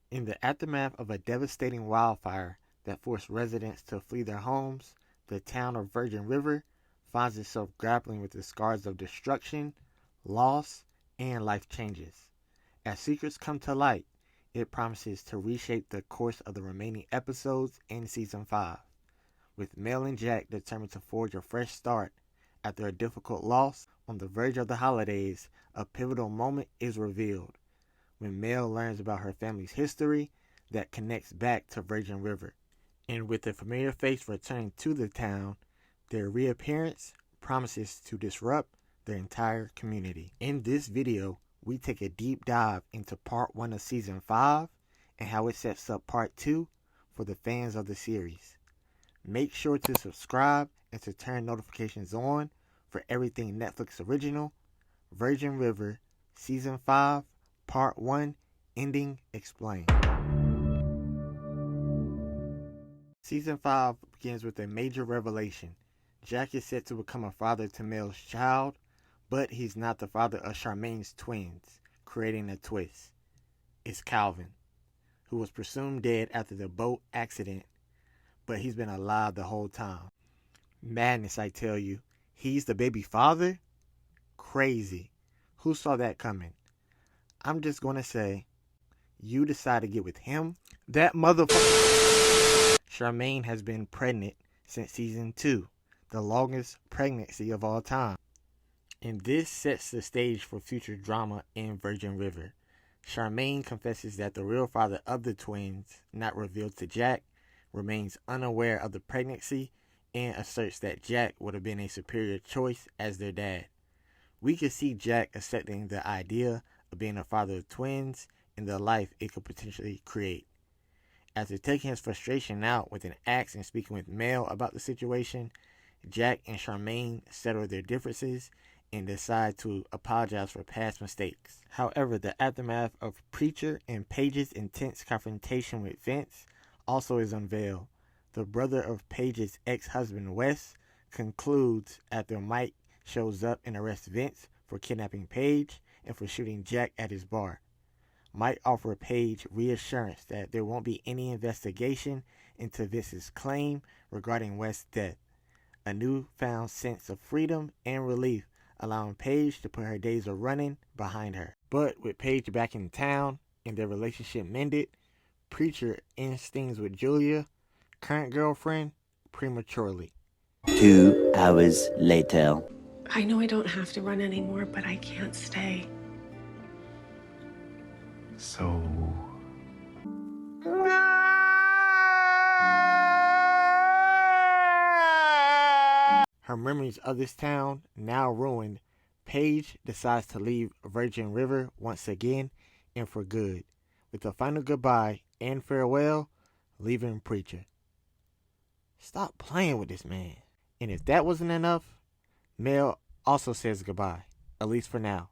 In the aftermath of a devastating wildfire that forced residents to flee their homes, the town of Virgin River finds itself grappling with the scars of destruction, loss, and life changes. As secrets come to light, it promises to reshape the course of the remaining episodes in Season 5, with Mel and Jack determined to forge a fresh start after a difficult loss. On the verge of the holidays, a pivotal moment is revealed when Mel learns about her family's history that connects back to Virgin River. And with a familiar face returning to the town, their reappearance promises to disrupt their entire community. In this video, we take a deep dive into part 1 of season 5 and how it sets up part 2 for the fans of the series. Make sure to subscribe and to turn notifications on for everything Netflix original, Virgin River, season 5, part 1, ending explained. Season 5 begins with a major revelation. Jack is set to become a father to Mel's child, but he's not the father of Charmaine's twins, creating a twist. It's Calvin, who was presumed dead after the boat accident, but he's been alive the whole time. Madness, I tell you. He's the baby father? Crazy. Who saw that coming? I'm just gonna say, you decided to get with him? That motherfucker. Charmaine has been pregnant since season 2, the longest pregnancy of all time. And this sets the stage for future drama in Virgin River. Charmaine confesses that the real father of the twins, not revealed to Jack, remains unaware of the pregnancy and asserts that Jack would have been a superior choice as their dad. We could see Jack accepting the idea of being a father of twins and the life it could potentially create. After taking his frustration out with an axe and speaking with Mel about the situation, Jack and Charmaine settle their differences and decide to apologize for past mistakes. However, the aftermath of Preacher and Paige's intense confrontation with Vince also is unveiled. The brother of Paige's ex-husband Wes concludes after Mike shows up and arrests Vince for kidnapping Paige and for shooting Jack at his bar. Mike offers Paige reassurance that there won't be any investigation into Vince's claim regarding Wes' death. A newfound sense of freedom and relief, allowing Paige to put her days of running behind her. But with Paige back in town and their relationship mended, Preacher ends things with Julia, current girlfriend, prematurely. 2 hours later. I know I don't have to run anymore, but I can't stay. So... Her memories of this town now ruined, Paige decides to leave Virgin River once again and for good, with a final goodbye and farewell, leaving Preacher. Stop playing with this man. And if that wasn't enough, Mel also says goodbye, at least for now.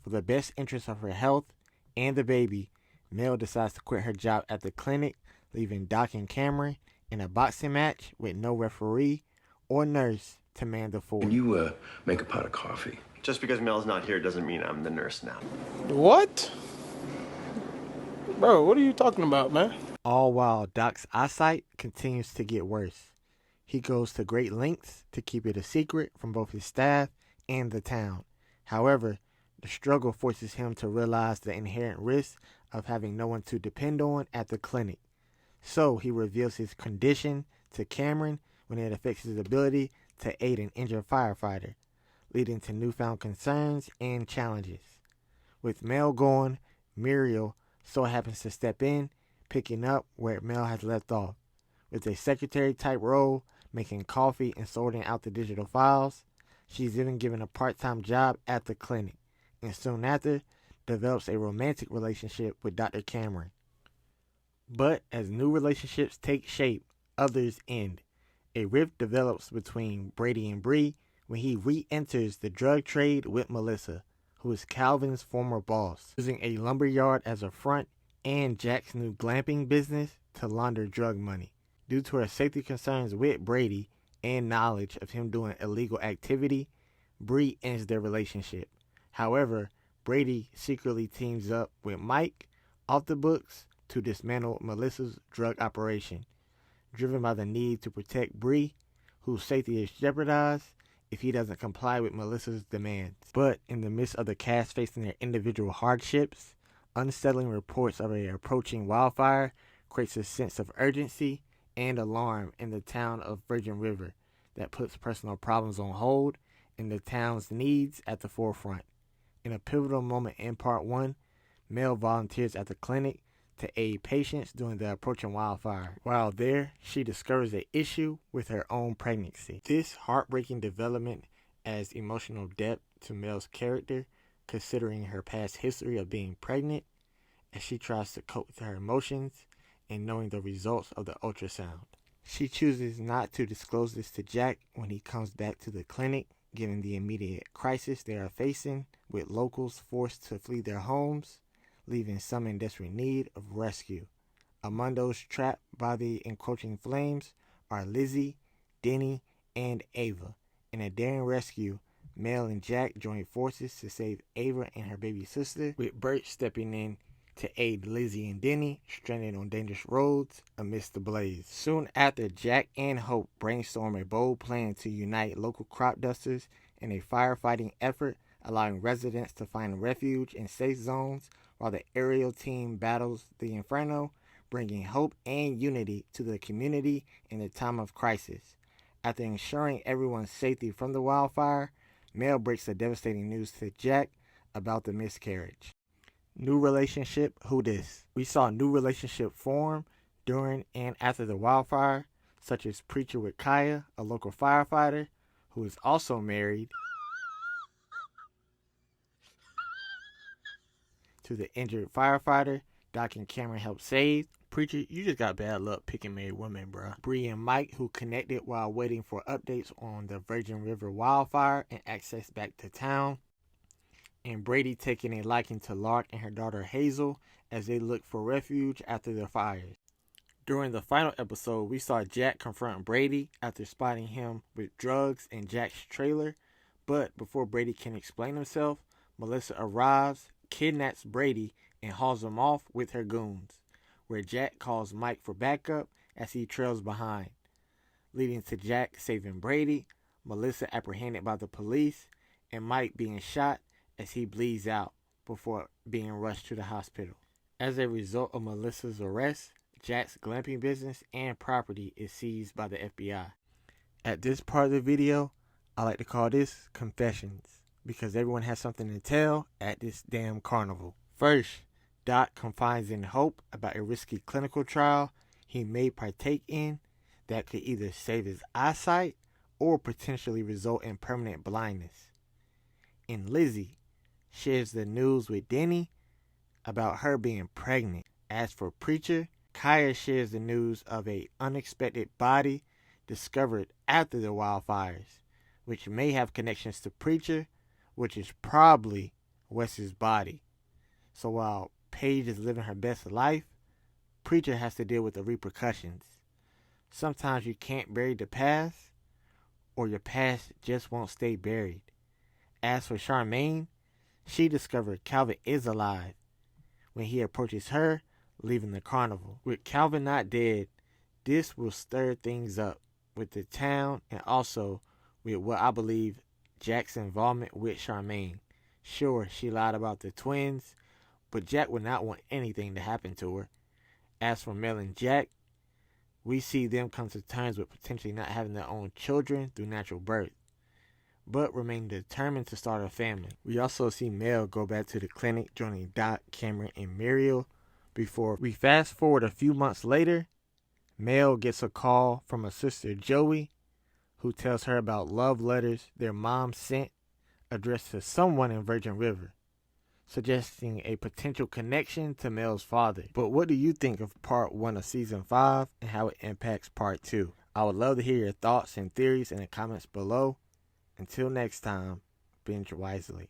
For the best interest of her health and the baby, Mel decides to quit her job at the clinic, leaving Doc and Cameron in a boxing match with no referee or nurse to man the fort. Can you, make a pot of coffee? Just because Mel's not here doesn't mean I'm the nurse now. What? Bro, what are you talking about, man? All while Doc's eyesight continues to get worse. He goes to great lengths to keep it a secret from both his staff and the town. However, the struggle forces him to realize the inherent risk of having no one to depend on at the clinic. So he reveals his condition to Cameron when it affects his ability to aid an injured firefighter, leading to newfound concerns and challenges. With Mel gone, Muriel so happens to step in, picking up where Mel has left off. With a secretary-type role, making coffee and sorting out the digital files, she's even given a part-time job at the clinic, and soon after, develops a romantic relationship with Dr. Cameron. But as new relationships take shape, others end. A rift develops between Brady and Bree when he re-enters the drug trade with Melissa, who is Calvin's former boss, using a lumberyard as a front and Jack's new glamping business to launder drug money. Due to her safety concerns with Brady and knowledge of him doing illegal activity, Bree ends their relationship. However, Brady secretly teams up with Mike off the books to dismantle Melissa's drug operation, driven by the need to protect Bree, whose safety is jeopardized if he doesn't comply with Melissa's demands. But in the midst of the cast facing their individual hardships, unsettling reports of an approaching wildfire creates a sense of urgency and alarm in the town of Virgin River that puts personal problems on hold and the town's needs at the forefront. In a pivotal moment in part 1, Mel volunteers at the clinic to aid patients during the approaching wildfire. While there, she discovers an issue with her own pregnancy. This heartbreaking development adds emotional depth to Mel's character, considering her past history of being pregnant, as she tries to cope with her emotions and knowing the results of the ultrasound. She chooses not to disclose this to Jack when he comes back to the clinic, given the immediate crisis they are facing, with locals forced to flee their homes, leaving some in desperate need of rescue. Among those trapped by the encroaching flames are Lizzie, Denny, and Ava. In a daring rescue, Mel and Jack join forces to save Ava and her baby sister, with Bert stepping in to aid Lizzie and Denny, stranded on dangerous roads amidst the blaze. Soon after, Jack and Hope brainstorm a bold plan to unite local crop dusters in a firefighting effort, allowing residents to find refuge in safe zones while the aerial team battles the inferno, bringing hope and unity to the community in a time of crisis. After ensuring everyone's safety from the wildfire, Mel breaks the devastating news to Jack about the miscarriage. New relationship, who dis? We saw a new relationship form during and after the wildfire, such as Preacher with Kaya, a local firefighter, who is also married to the injured firefighter Doc and Cameron helped save. Preacher, you just got bad luck picking married women, bruh. Bree and Mike, who connected while waiting for updates on the Virgin River wildfire and access back to town. And Brady taking a liking to Lark and her daughter Hazel as they look for refuge after the fires. During the final episode, we saw Jack confront Brady after spotting him with drugs in Jack's trailer. But before Brady can explain himself, Melissa arrives, kidnaps Brady, and hauls him off with her goons, where Jack calls Mike for backup as he trails behind, leading to Jack saving Brady, Melissa apprehended by the police, and Mike being shot as he bleeds out before being rushed to the hospital. As a result of Melissa's arrest, Jack's glamping business and property is seized by the FBI. At this part of the video, I like to call this Confessions, because everyone has something to tell at this damn carnival. First, Doc confides in Hope about a risky clinical trial he may partake in that could either save his eyesight or potentially result in permanent blindness. And Lizzie shares the news with Denny about her being pregnant. As for Preacher, Kaya shares the news of an unexpected body discovered after the wildfires, which may have connections to Preacher, which is probably Wes's body. So while Paige is living her best life, Preacher has to deal with the repercussions. Sometimes you can't bury the past, or your past just won't stay buried. As for Charmaine, she discovered Calvin is alive when he approaches her, leaving the carnival. With Calvin not dead, this will stir things up with the town and also with what I believe Jack's involvement with Charmaine. Sure, she lied about the twins, but Jack would not want anything to happen to her. As for Mel and Jack, we see them come to terms with potentially not having their own children through natural birth, but remain determined to start a family. We also see Mel go back to the clinic, joining Doc, Cameron, and Muriel. Before we fast forward a few months later, Mel gets a call from her sister Joey, who tells her about love letters their mom sent addressed to someone in Virgin River, suggesting a potential connection to Mel's father. But what do you think of part 1 of season 5 and how it impacts part 2? I would love to hear your thoughts and theories in the comments below. Until next time, binge wisely.